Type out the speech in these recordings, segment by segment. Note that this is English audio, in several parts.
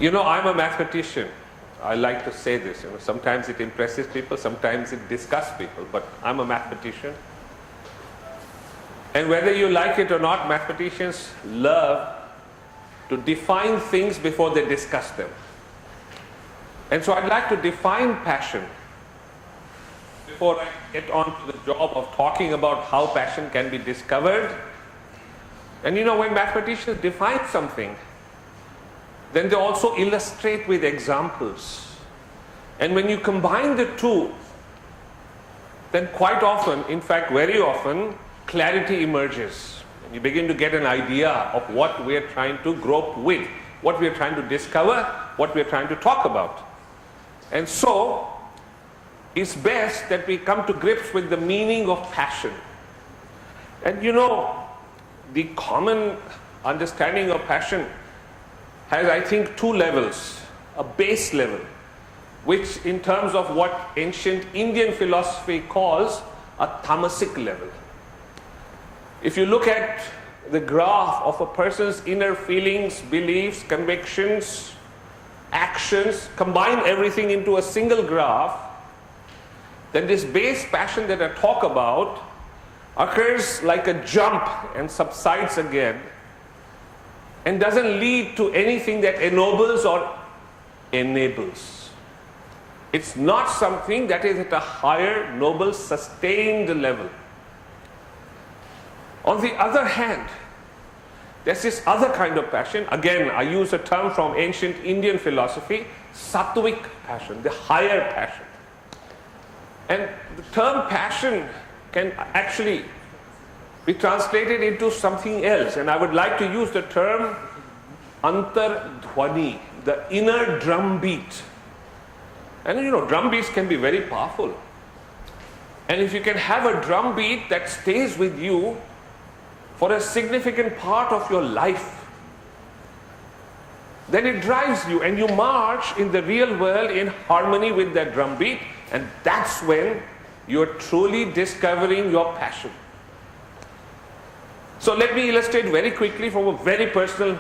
I'm a mathematician. I like to say this. Sometimes it impresses people, sometimes it disgusts people, but I'm a mathematician. And whether you like it or not, mathematicians love to define things before they discuss them. And so I'd like to define passion before I get on to the job of talking about how passion can be discovered. And when mathematicians define something, then they also illustrate with examples. And when you combine the two, then quite often, in fact very often, clarity emerges. You begin to get an idea of what we are trying to grope with, what we are trying to discover, what we are trying to talk about. And so, it's best that we come to grips with the meaning of passion. And the common understanding of passion has, I think, two levels. A base level, which in terms of what ancient Indian philosophy calls a tamasic level. If you look at the graph of a person's inner feelings, beliefs, convictions, actions, combine everything into a single graph, then this base passion that I talk about occurs like a jump and subsides again, and doesn't lead to anything that ennobles or enables. It's not something that is at a higher, noble, sustained level. On the other hand, there's this other kind of passion. Again, I use a term from ancient Indian philosophy, sattvic passion, the higher passion. And the term passion can actually be translated into something else. And I would like to use the term antardhvani, the inner drum beat. And drum beats can be very powerful. And if you can have a drum beat that stays with you for a significant part of your life, then it drives you and you march in the real world in harmony with that drum beat, and that's when you're truly discovering your passion. So let me illustrate very quickly from a very personal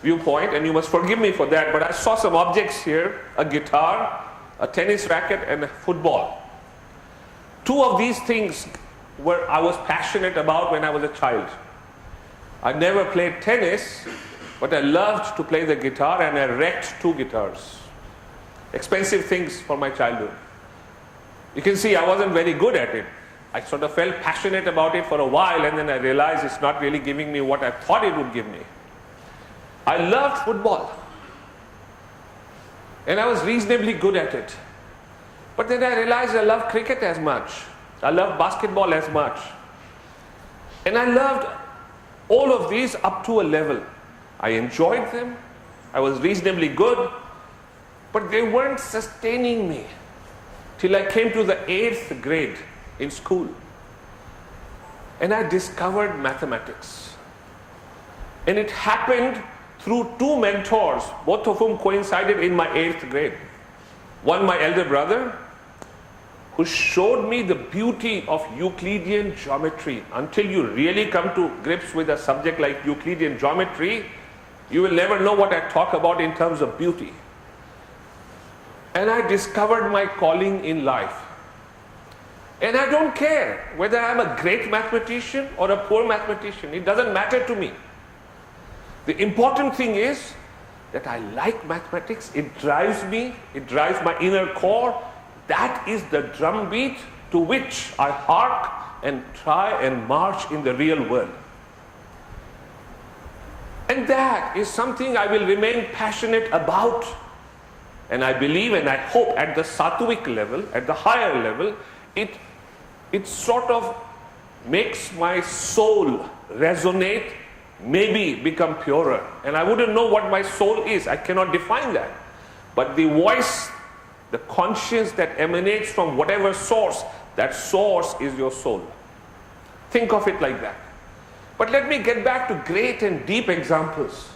viewpoint, and you must forgive me for that, but I saw some objects here, a guitar, a tennis racket, and a football. Two of these things I was passionate about when I was a child. I never played tennis, but I loved to play the guitar, and I wrecked two guitars. Expensive things for my childhood. You can see I wasn't very good at it. I sort of felt passionate about it for a while, and then I realized it's not really giving me what I thought it would give me. I loved football, and I was reasonably good at it. But then I realized I loved cricket as much. I loved basketball as much. And I loved all of these up to a level. I enjoyed them. I was reasonably good. But they weren't sustaining me till I came to the 8th grade in school. And I discovered mathematics. And it happened through two mentors, both of whom coincided in my 8th grade. One, my elder brother, who showed me the beauty of Euclidean geometry. Until you really come to grips with a subject like Euclidean geometry, you will never know what I talk about in terms of beauty. And I discovered my calling in life. And I don't care whether I'm a great mathematician or a poor mathematician. It doesn't matter to me. The important thing is that I like mathematics. It drives me. It drives my inner core. That is the drum beat to which I hark and try and march in the real world. And that is something I will remain passionate about. And I believe and I hope at the sattvic level, at the higher level, it sort of makes my soul resonate, maybe become purer. And I wouldn't know what my soul is. I cannot define that. But the voice, the conscience that emanates from whatever source, that source is your soul. Think of it like that. But let me get back to great and deep examples.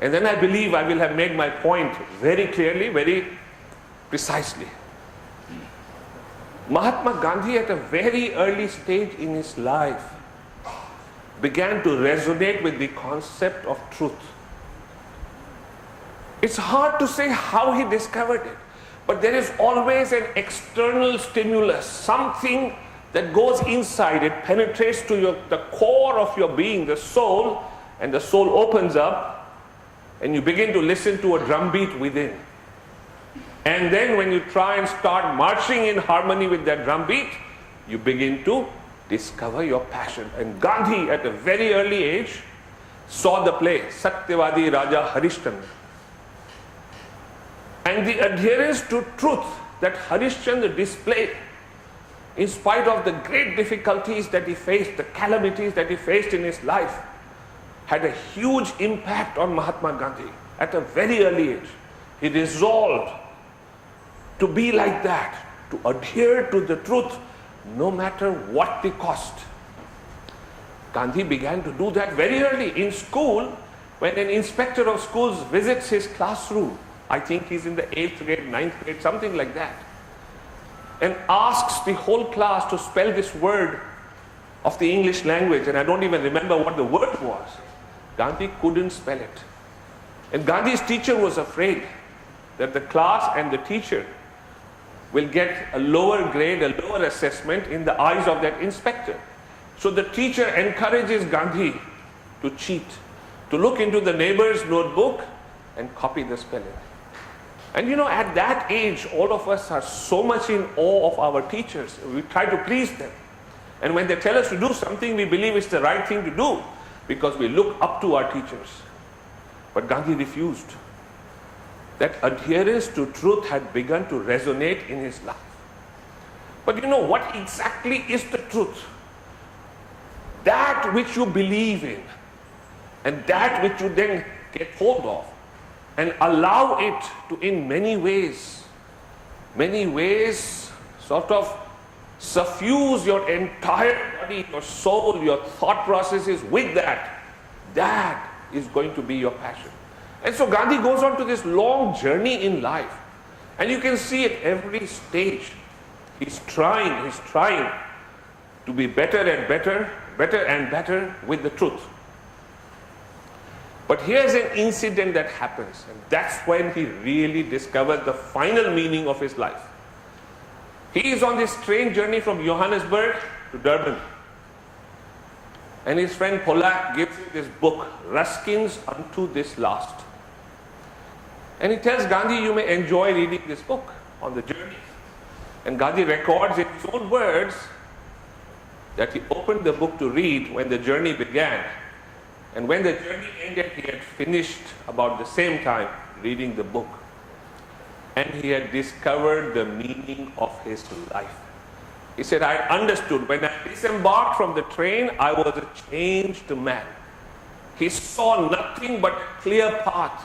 And then I believe I will have made my point very clearly, very precisely. Mahatma Gandhi, at a very early stage in his life, began to resonate with the concept of truth. It's hard to say how he discovered it, but there is always an external stimulus, something that goes inside, it penetrates to the core of your being, the soul, and the soul opens up, and you begin to listen to a drumbeat within. And then when you try and start marching in harmony with that drumbeat, you begin to discover your passion. And Gandhi, at a very early age, saw the play Satyavadi Raja Harishchandra. And the adherence to truth that Harishchandra displayed, in spite of the great difficulties that he faced, the calamities that he faced in his life, had a huge impact on Mahatma Gandhi at a very early age. He resolved to be like that, to adhere to the truth no matter what the cost. Gandhi began to do that very early in school. When an inspector of schools visits his classroom, I think he's in the 8th grade, 9th grade, something like that, and asks the whole class to spell this word of the English language, and I don't even remember what the word was. Gandhi couldn't spell it. And Gandhi's teacher was afraid that the class and the teacher will get a lower grade, a lower assessment in the eyes of that inspector. So the teacher encourages Gandhi to cheat, to look into the neighbor's notebook and copy the spelling. And at that age, all of us are so much in awe of our teachers. We try to please them. And when they tell us to do something, we believe it's the right thing to do because we look up to our teachers. But Gandhi refused. That adherence to truth had begun to resonate in his life. But what exactly is the truth? That which you believe in, and that which you then get hold of, and allow it to, in many ways, sort of suffuse your entire body, your soul, your thought processes with that. That is going to be your passion. And so Gandhi goes on to this long journey in life. And you can see at every stage, he's trying to be better and better with the truth. But here's an incident that happens, and that's when he really discovers the final meaning of his life. He is on this train journey from Johannesburg to Durban. And his friend Polak gives him this book, Ruskins Unto This Last. And he tells Gandhi, you may enjoy reading this book on the journey. And Gandhi records in his own words that he opened the book to read when the journey began. And when the journey ended, he had finished about the same time reading the book. And he had discovered the meaning of his life. He said, I understood. When I disembarked from the train, I was a changed man. He saw nothing but a clear path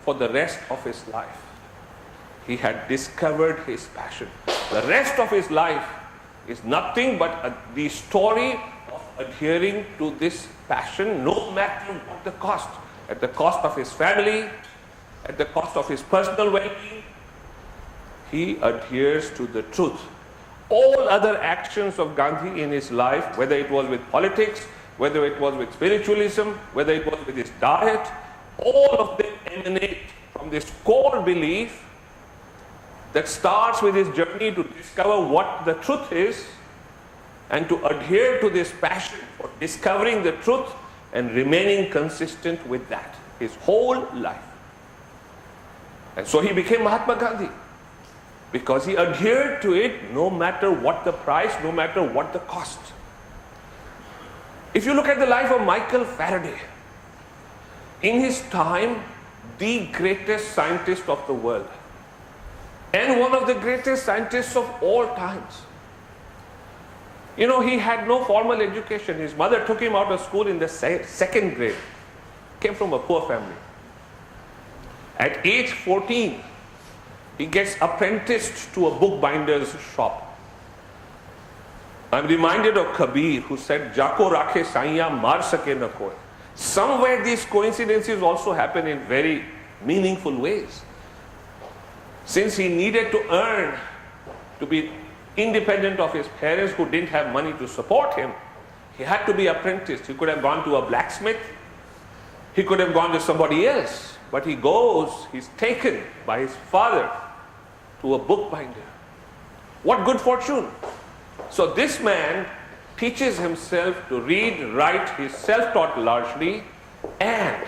for the rest of his life. He had discovered his passion. The rest of his life is nothing but the story of adhering to this passion, no matter what the cost. At the cost of his family, at the cost of his personal well-being, he adheres to the truth. All other actions of Gandhi in his life, whether it was with politics, whether it was with spiritualism, whether it was with his diet, all of them emanate from this core belief that starts with his journey to discover what the truth is and to adhere to this passion for discovering the truth and remaining consistent with that his whole life. And so he became Mahatma Gandhi because he adhered to it no matter what the price, no matter what the cost. If you look at the life of Michael Faraday, in his time, the greatest scientist of the world and one of the greatest scientists of all times. He had no formal education. His mother took him out of school in the 2nd grade. Came from a poor family. At age 14, he gets apprenticed to a bookbinder's shop. I'm reminded of Kabir, who said, Jako rakhe saiya mar sake na koi. Somewhere these coincidences also happen in very meaningful ways. Since he needed to earn to be independent of his parents who didn't have money to support him, he had to be apprenticed. He could have gone to a blacksmith. He could have gone to somebody else. But he's taken by his father to a bookbinder. What good fortune! So this man teaches himself to read, write, he's self-taught largely, and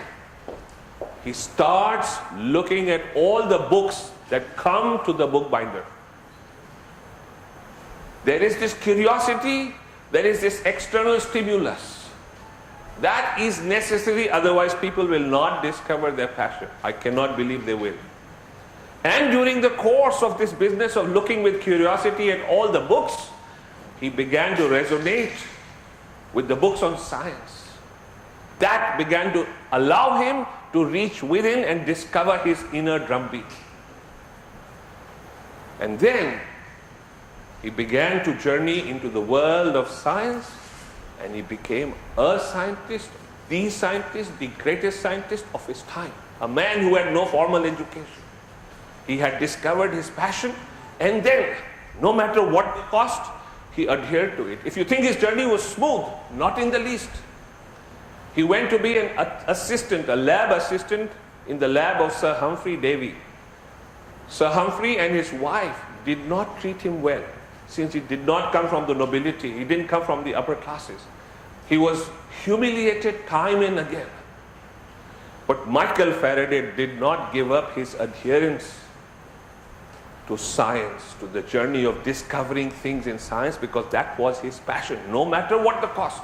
he starts looking at all the books that come to the bookbinder. There is this curiosity, there is this external stimulus. That is necessary, otherwise people will not discover their passion. I cannot believe they will. And during the course of this business of looking with curiosity at all the books, he began to resonate with the books on science. That began to allow him to reach within and discover his inner drumbeat. And then he began to journey into the world of science, and he became a scientist, the greatest scientist of his time. A man who had no formal education. He had discovered his passion, and then, no matter what the cost, he adhered to it. If you think his journey was smooth, not in the least. He went to be an assistant, a lab assistant in the lab of Sir Humphrey Davy. Sir Humphrey and his wife did not treat him well, since he did not come from the nobility, he didn't come from the upper classes. He was humiliated time and again. But Michael Faraday did not give up his adherence to science, to the journey of discovering things in science, because that was his passion, no matter what the cost,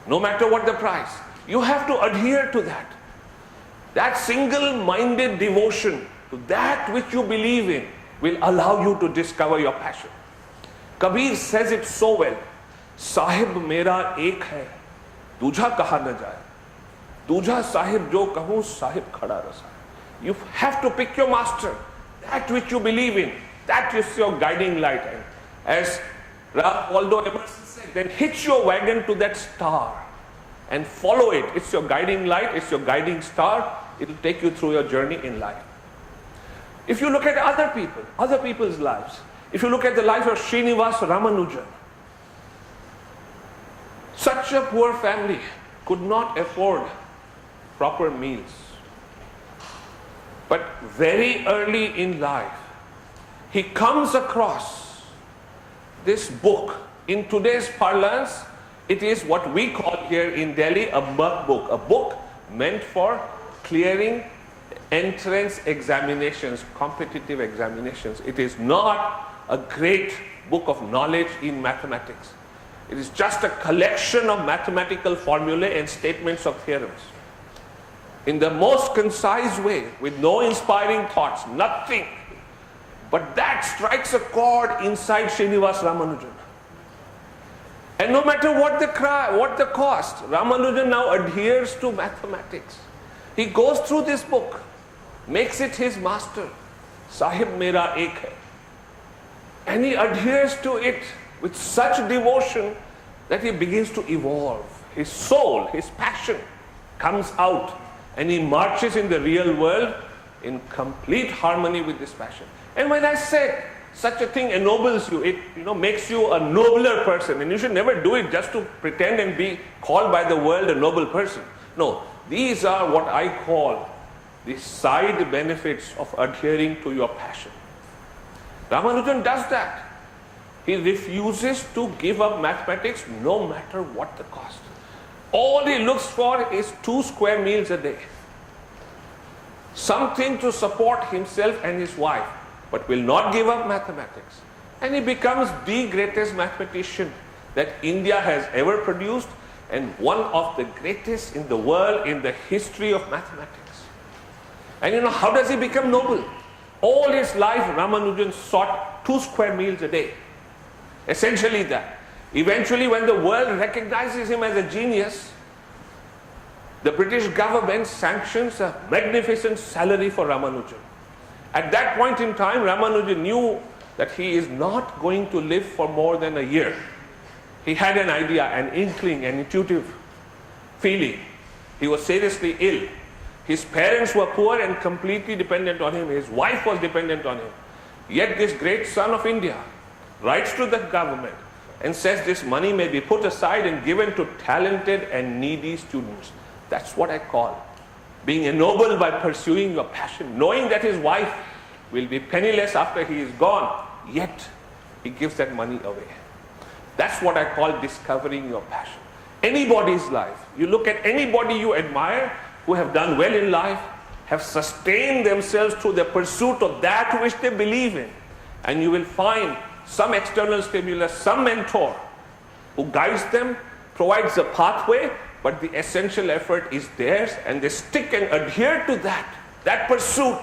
no matter what the price. You have to adhere to that. That single-minded devotion to that which you believe in will allow you to discover your passion. Kabir says it so well, Sahib mera ek hai, dujha kaha na jaye. Dujha sahib jo kahun, sahib khada rasa. You have to pick your master, that which you believe in, that is your guiding light. And as Waldo Emerson said, then hitch your wagon to that star and follow it. It's your guiding light, it's your guiding star. It will take you through your journey in life. If you look at other people, other people's lives, if you look at the life of Srinivas Ramanujan, such a poor family could not afford proper meals. But very early in life, he comes across this book. In today's parlance, it is what we call here in Delhi a mug book, a book meant for clearing entrance examinations, competitive examinations. It is not a great book of knowledge in mathematics. It is just a collection of mathematical formulae and statements of theorems. In the most concise way, with no inspiring thoughts, nothing. But that strikes a chord inside Srinivas Ramanujan. And no matter what the cost, Ramanujan now adheres to mathematics. He goes through this book, makes it his master, Sahib mera ek hai. And he adheres to it with such devotion that he begins to evolve. His soul, his passion comes out, and he marches in the real world in complete harmony with this passion. And when I said such a thing ennobles you, it makes you a nobler person, and you should never do it just to pretend and be called by the world a noble person. No, these are what I call the side benefits of adhering to your passion. Ramanujan does that. He refuses to give up mathematics no matter what the cost. All he looks for is 2 square meals a day. Something to support himself and his wife, but will not give up mathematics. And he becomes the greatest mathematician that India has ever produced, and one of the greatest in the world in the history of mathematics. And how does he become noble? All his life, Ramanujan sought 2 square meals a day. Essentially that. Eventually, when the world recognizes him as a genius, the British government sanctions a magnificent salary for Ramanujan. At that point in time, Ramanujan knew that he is not going to live for more than a year. He had an idea, an inkling, an intuitive feeling. He was seriously ill. His parents were poor and completely dependent on him. His wife was dependent on him. Yet this great son of India writes to the government and says this money may be put aside and given to talented and needy students. That's what I call being ennobled by pursuing your passion, knowing that his wife will be penniless after he is gone, yet he gives that money away. That's what I call discovering your passion. Anybody's life, you look at anybody you admire who have done well in life, have sustained themselves through the pursuit of that which they believe in, and you will find some external stimulus, some mentor who guides them, provides a pathway, but the essential effort is theirs, and they stick and adhere to that pursuit,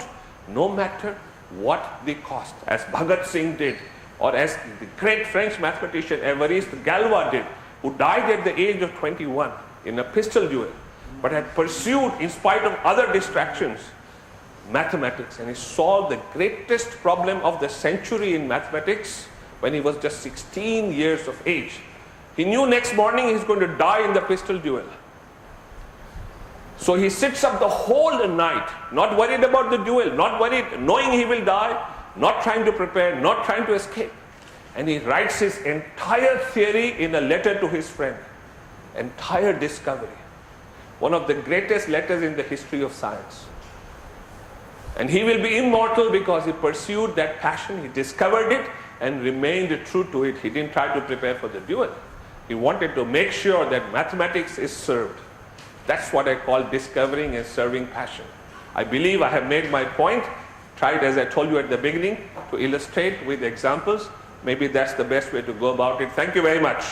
no matter what the cost, as Bhagat Singh did, or as the great French mathematician Évariste Galois did, who died at the age of 21 in a pistol duel, but had pursued, in spite of other distractions, mathematics, and he solved the greatest problem of the century in mathematics when he was just 16 years of age. He knew next morning he's going to die in the pistol duel. So he sits up the whole night, not worried about the duel, not worried, knowing he will die, not trying to prepare, not trying to escape. And he writes his entire theory in a letter to his friend. Entire discovery. One of the greatest letters in the history of science. And he will be immortal because he pursued that passion, he discovered it and remained true to it. He didn't try to prepare for the duel. He wanted to make sure that mathematics is served. That's what I call discovering and serving passion. I believe I have made my point, tried, as I told you at the beginning, to illustrate with examples. Maybe that's the best way to go about it. Thank you very much.